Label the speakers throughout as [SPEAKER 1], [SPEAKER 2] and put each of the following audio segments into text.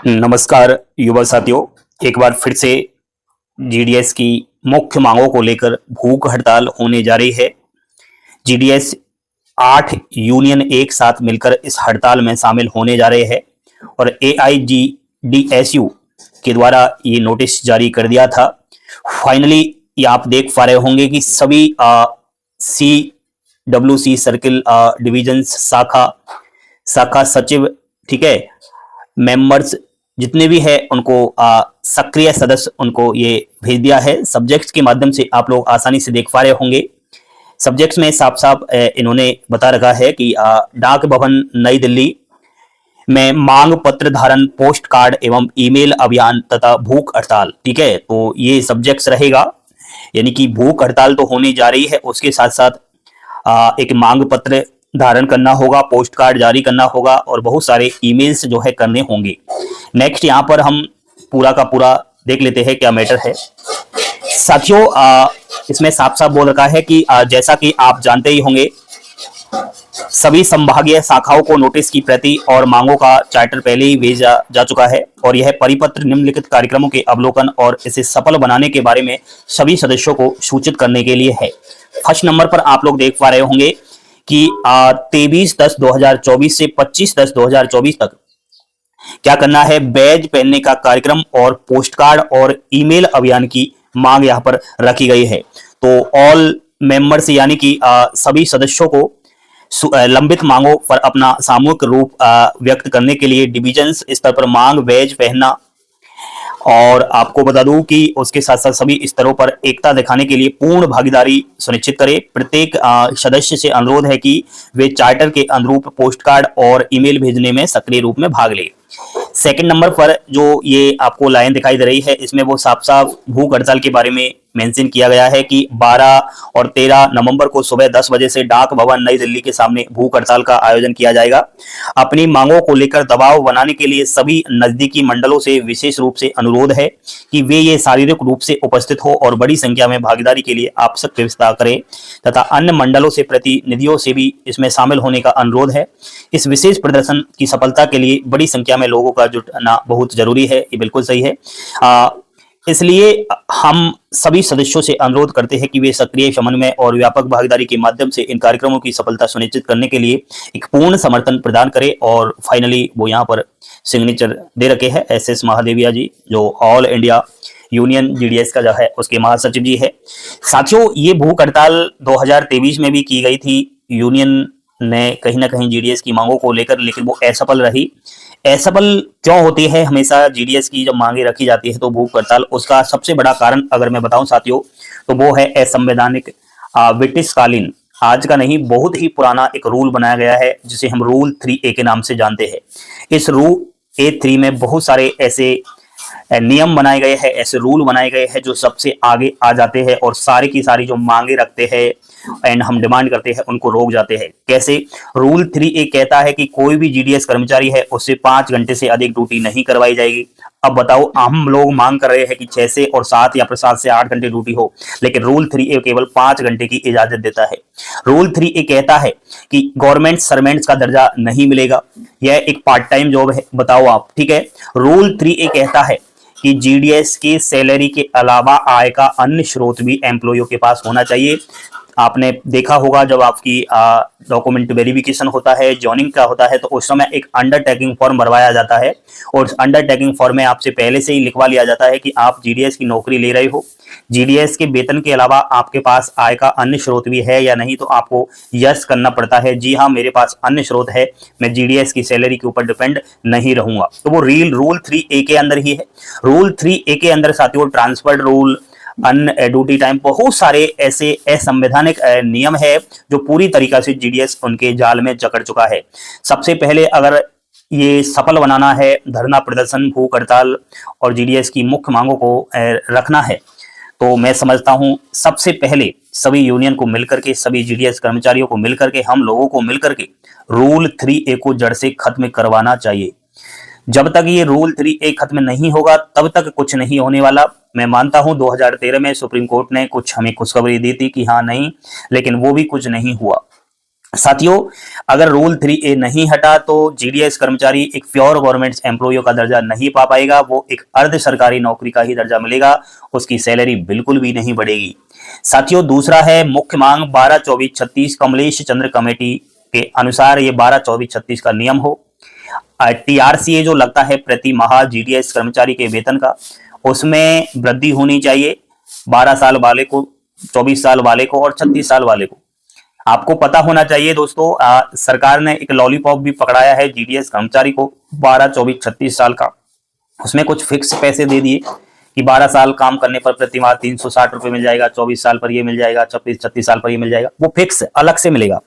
[SPEAKER 1] नमस्कार युवा साथियों। एक बार फिर से जीडीएस की मुख्य मांगों को लेकर भूख हड़ताल होने जा रही है। जीडीएस 8 यूनियन एक साथ मिलकर इस हड़ताल में शामिल होने जा रहे हैं और एआईजीडीएसयू के द्वारा ये नोटिस जारी कर दिया था। फाइनली ये आप देख पा रहे होंगे कि सभी C W C circle division शाखा शाखा सचिव, ठीक है, मेंबर्स जितने भी है उनको सक्रिय सदस्य उनको ये भेज दिया है। सब्जेक्ट्स के माध्यम से आप लोग आसानी से देख पा रहे होंगे। सब्जेक्ट्स में साफ साफ इन्होंने बता रखा है कि डाक भवन नई दिल्ली में मांग पत्र धारण, पोस्ट कार्ड एवं ईमेल अभियान तथा भूख हड़ताल। ठीक है, तो ये सब्जेक्ट्स रहेगा, यानी कि भूख हड़ताल तो होने जा रही है, उसके साथ साथ एक मांग पत्र धारण करना होगा, पोस्ट कार्ड जारी करना होगा और बहुत सारे ईमेल्स जो है करने होंगे। नेक्स्ट यहाँ पर हम पूरा का पूरा देख लेते हैं क्या मैटर है। साथियों, इसमें साफ साफ बोल रखा है कि जैसा कि आप जानते ही होंगे, सभी संभागीय शाखाओं को नोटिस की प्रति और मांगों का चार्टर पहले ही भेजा जा चुका है और यह परिपत्र निम्नलिखित कार्यक्रमों के अवलोकन और इसे सफल बनाने के बारे में सभी सदस्यों को सूचित करने के लिए है। फर्स्ट नंबर पर आप लोग देख पा रहे होंगे कि 23/10/2024 से 25/10/2024 तक क्या करना है। बैज पहनने का कार्यक्रम और पोस्ट कार्ड और ईमेल अभियान की मांग यहां पर रखी गई है। तो ऑल मेंबर्स यानी कि सभी सदस्यों को लंबित मांगों पर अपना सामूहिक रूप व्यक्त करने के लिए डिविजन स्तर पर मांग बैज पहनना, और आपको बता दूं कि उसके साथ साथ सभी स्तरों पर एकता दिखाने के लिए पूर्ण भागीदारी सुनिश्चित करें। प्रत्येक सदस्य से अनुरोध है कि वे चार्टर के अनुरूप पोस्ट कार्ड और ईमेल भेजने में सक्रिय रूप में भाग ले। सेकंड नंबर पर जो ये आपको लाइन दिखाई दे रही है, इसमें वो साफ साफ भूख हड़ताल के बारे में मेंशन किया गया है कि 12 और 13 नवंबर को सुबह 10 बजे से डाक भवन नई दिल्ली के सामने भूख हड़ताल का आयोजन किया जाएगा। अपनी मांगों को लेकर दबाव बनाने के लिए सभी नजदीकी मंडलों से विशेष रूप से अनुरोध है कि वे ये शारीरिक रूप से उपस्थित हो और बड़ी संख्या में भागीदारी के लिए आवश्यक व्यवस्था करें तथा अन्य मंडलों से प्रतिनिधियों से भी इसमें शामिल होने का अनुरोध है। इस विशेष प्रदर्शन की सफलता के लिए बड़ी संख्या में लोगों का जुटना बहुत जरूरी है। ये बिल्कुल सही है। इसलिए हम सभी सदस्यों से अनुरोध करते हैं कि वे सक्रिय समन्वय और व्यापक भागीदारी के माध्यम से इन कार्यक्रमों की सफलता सुनिश्चित करने के लिए एक पूर्ण समर्थन प्रदान करें। और फाइनली वो यहाँ पर सिग्नेचर दे रखे हैं SS महादेविया जी, जो ऑल इंडिया यूनियन जीडीएस का जो है उसके महासचिव जी है। साथियों, ये भूख हड़ताल 2023 में भी की गई थी यूनियन ने कहीं ना कहीं जीडीएस की मांगों को लेकर, लेकिन वो असफल रही। असफल क्यों होती है हमेशा जीडीएस की जब मांगे रखी जाती है तो भूख हड़ताल? उसका सबसे बड़ा कारण अगर मैं बताऊं साथियों, तो वो है असंवैधानिक ब्रिटिश कालीन, आज का नहीं बहुत ही पुराना एक रूल बनाया गया है जिसे हम रूल 3A के नाम से जानते हैं। इस रूल A3 में बहुत सारे ऐसे नियम बनाए गए हैं, ऐसे रूल बनाए गए हैं जो सबसे आगे आ जाते हैं और सारी की सारी जो मांगे रखते हैं एंड हम डिमांड करते हैं उनको रोक जाते हैं। कैसे? रूल 3A कहता है कि कोई भी जीडीएस कर्मचारी है उससे 5 घंटे से अधिक ड्यूटी नहीं करवाई जाएगी। अब बताओ, हम लोग मांग कर रहे हैं कि 6 से और 7 या फिर 7 से 8 घंटे ड्यूटी हो, लेकिन रूल 3A केवल 5 घंटे की इजाजत देता है। रूल 3A कहता है कि गवर्नमेंट सर्वेंट्स का दर्जा नहीं मिलेगा, यह एक पार्ट टाइम जॉब है। बताओ आप, ठीक है। रूल 3A कहता है कि जीडीएस की सैलरी के अलावा आय का अन्य स्रोत भी एम्प्लॉइयों के पास होना चाहिए। आपने देखा होगा जब आपकी डॉक्यूमेंट वेरिफिकेशन होता है, जॉइनिंग का होता है, तो उस समय एक अंडरटेकिंग फॉर्म भरवाया जाता है और उस अंडरटेकिंग फॉर्म में आपसे पहले से ही लिखवा लिया जाता है कि आप जीडीएस की नौकरी ले रहे हो, जीडीएस के वेतन के अलावा आपके पास आय का अन्य स्रोत भी है या नहीं, तो आपको यस करना पड़ता है, जी हाँ मेरे पास अन्य स्रोत है, मैं जीडीएस की सैलरी के ऊपर डिपेंड नहीं रहूंगा। तो वो रूल 3A के अंदर ही है। रूल 3A के अंदर साथियों ट्रांसफर रूल, ड्यूटी टाइम, बहुत सारे ऐसे असंवैधानिक नियम है जो पूरी तरीका से जीडीएस उनके जाल में जकड़ चुका है। सबसे पहले अगर ये सफल बनाना है, धरना प्रदर्शन, भूख हड़ताल और जीडीएस की मुख्य मांगों को रखना है, तो मैं समझता हूं सबसे पहले सभी यूनियन को मिलकर के, सभी जीडीएस कर्मचारियों को मिलकर के, हम लोगों को मिलकर के रूल 3A को जड़ से खत्म करवाना चाहिए। जब तक ये रूल 3A खत्म नहीं होगा तब तक कुछ नहीं होने वाला। मैं मानता हूं 2013 में सुप्रीम कोर्ट ने कुछ हमें खुशखबरी दी थी कि हाँ नहीं, लेकिन वो भी कुछ नहीं हुआ। साथियों, अगर रूल 3A नहीं हटा तो जीडीएस कर्मचारी एक प्योर गवर्नमेंट एम्प्लॉय का दर्जा नहीं पा पाएगा, वो एक अर्ध सरकारी नौकरी का ही दर्जा मिलेगा, उसकी सैलरी बिल्कुल भी नहीं बढ़ेगी। साथियों, दूसरा है मुख्य मांग 12-24-36 कमलेश चंद्र कमेटी के अनुसार ये 12-24-36 का नियम हो। टीआरसीए जो लगता है प्रति माह जीडीएस कर्मचारी के वेतन का, उसमें वृद्धि होनी चाहिए 12 साल वाले को, 24 साल वाले को और 36 साल वाले को। आपको पता होना चाहिए दोस्तों, सरकार ने एक लॉलीपॉप भी पकड़ाया है जीडीएस कर्मचारी को 12, 24, 36 साल का। उसमें कुछ फिक्स पैसे दे दिए कि 12 साल काम करने पर प्रति माह 360 रुपए मिल जाएगा, 24 साल पर ये मिल जाएगा, 36 साल पर ये मिल जाएगा, वो फिक्स अलग से मिलेगा।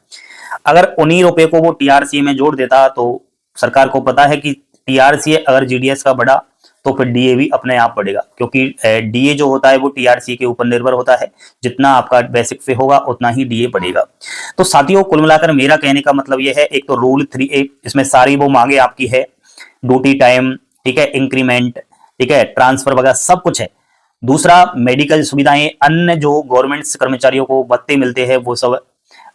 [SPEAKER 1] अगर उन्हीं रुपए को वो टीआरसीए में जोड़ देता तो सरकार को पता है कि टीआरसीए अगर जीडीएस का बढ़ा तो फिर डीए भी अपने आप बढ़ेगा, क्योंकि डीए जो होता है वो टीआरसीए के ऊपर निर्भर होता है, जितना आपका बेसिक पे होगा उतना ही डीए बढ़ेगा। तो साथियों, कुल मिलाकर मेरा कहने का मतलब ये है, एक तो रूल 3A, इसमें सारी वो मांगे आपकी है, ड्यूटी टाइम, ठीक है, इंक्रीमेंट, ठीक है, ट्रांसफर वगैरह सब कुछ है। दूसरा, मेडिकल सुविधाएं, अन्य जो गवर्नमेंट कर्मचारियों को भत्ते मिलते हैं वो सब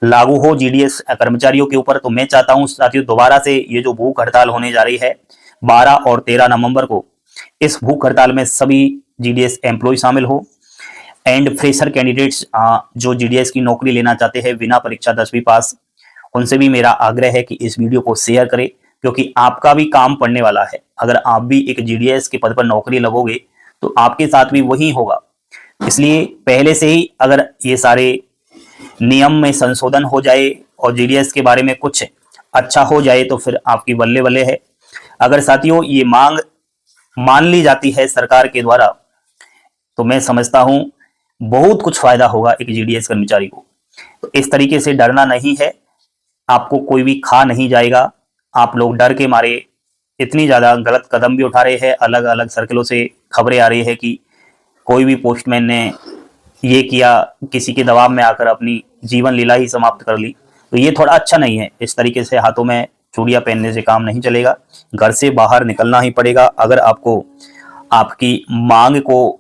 [SPEAKER 1] लागू हो जीडीएस कर्मचारियों के ऊपर। तो मैं चाहता हूं साथियों, दोबारा से ये जो भूख हड़ताल होने जा रही है 12 और 13 नवंबर को, इस भूख हड़ताल में सभी जीडीएस एम्प्लॉय शामिल हो एंड फ्रेशर कैंडिडेट्स जो जीडीएस की नौकरी लेना चाहते हैं बिना परीक्षा 10वीं पास, उनसे भी मेरा आग्रह है कि इस वीडियो को शेयर करें, क्योंकि आपका भी काम पड़ने वाला है। अगर आप भी एक जीडीएस के पद पर नौकरी लगोगे तो आपके साथ भी वही होगा। इसलिए पहले से ही अगर ये सारे नियम में संशोधन हो जाए और जीडीएस के बारे में कुछ अच्छा हो जाए तो फिर आपकी बल्ले बल्ले है। अगर साथियों ये मांग मान ली जाती है सरकार के द्वारा तो मैं समझता हूं बहुत कुछ फायदा होगा एक जीडीएस कर्मचारी को। तो इस तरीके से डरना नहीं है, आपको कोई भी खा नहीं जाएगा। आप लोग डर के मारे इतनी ज्यादा गलत कदम भी उठा रहे हैं, अलग अलग सर्कलों से खबरें आ रही है कि कोई भी पोस्टमैन ने ये किया, किसी के दबाव में आकर अपनी जीवन लीला ही समाप्त कर ली। तो ये थोड़ा अच्छा नहीं है। इस तरीके से हाथों में चूड़ियां पहनने से काम नहीं चलेगा, घर से बाहर निकलना ही पड़ेगा। अगर आपको आपकी मांग को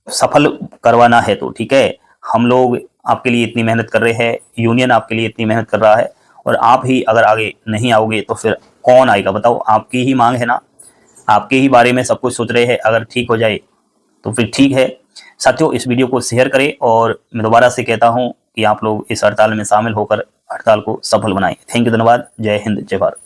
[SPEAKER 1] सफल करवाना है तो ठीक है, हम लोग आपके लिए इतनी मेहनत कर रहे हैं, यूनियन आपके लिए इतनी मेहनत कर रहा है, और आप ही अगर आगे नहीं आओगे तो फिर कौन आएगा बताओ? आपकी ही मांग है ना, आपके ही बारे में सब कुछ सोच रहे हैं। अगर ठीक हो जाए तो फिर ठीक है। साथियों, इस वीडियो को शेयर करें और मैं दोबारा से कहता हूं कि आप लोग इस हड़ताल में शामिल होकर हड़ताल को सफल बनाएं। थैंक यू, धन्यवाद। जय हिंद, जय भारत।